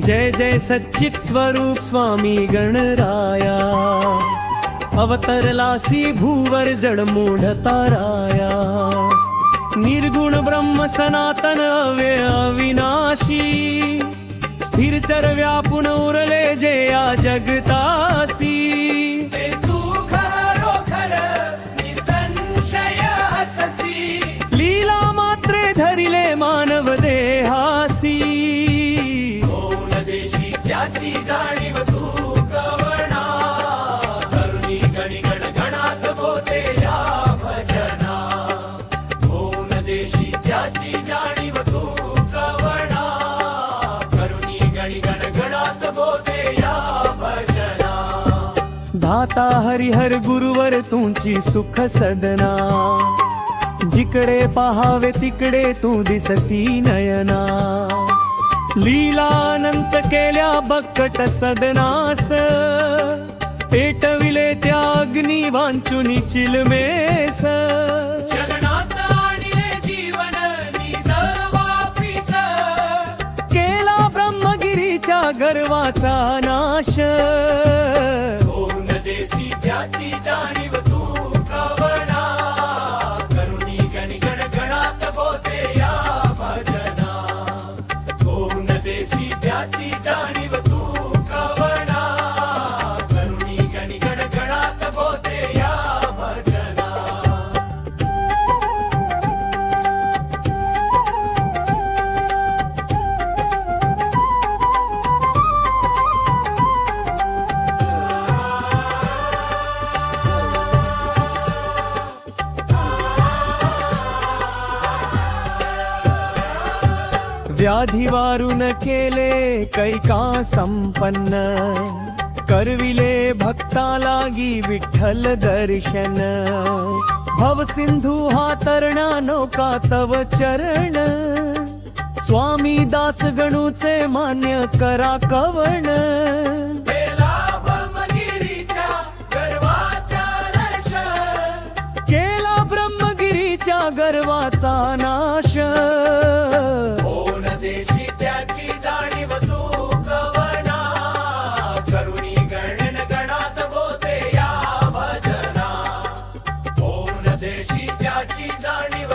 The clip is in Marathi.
जय जय सच्चित स्वरूप स्वामी गणराया, अवतरलासी भूवर जड मूढ ताराया। निर्गुण ब्रह्म सनातन अव्यय अविनाशी, स्थिर चर व्यापून उरले जे या जगतासी। तू खरो खर निसंशय हससी, लीला मात्रे धरिले मानव देहासी। कोण देशी त्याची जाणीव तू कवना, करुणी गणी गण गणात बोते या भजना। कोण देशी त्याची जाणीव तू कवना, करुणी गणी गण गणात बोते या भजना। धाता हरिहर गुरुवर तुमची सुख सदना, जिकडे पाहावे तिकडे तू दिससी नयना। लीला अनंत केल्या बक्कट सदनास, पेटविले त्या अग्नी वांचुनी चिलमेस। जगन्नाथ आणिले जीवन निज वापिस, केला ब्रह्मगिरीच्या गर्वाचा नाश। कोण देशी त्याची जाणीव तू कवना, करुणी गणी गण गणात बोते या भजना। कोण देशी त्याची जाणीव तू कवना, करुणी गणी गण गणात बोते या भजना। व्याधी वारून केले कैका संपन्न, करविले भक्ता लागी विठ्ठल दर्शन। भव सिंधू हा तरणा नौका तव चरण, स्वामी दास गणूचे मान्य करा कवण। केला ब्रह्मगिरीच्या गर्वाचा नाश, केला ब्रह्मगिरीच्या गर्वाचा नाश। कोण देशी त्याची जाणीव तू कवना, करुणी गणन गणात बोते या भजना। कोण देशी त्याची जाणीव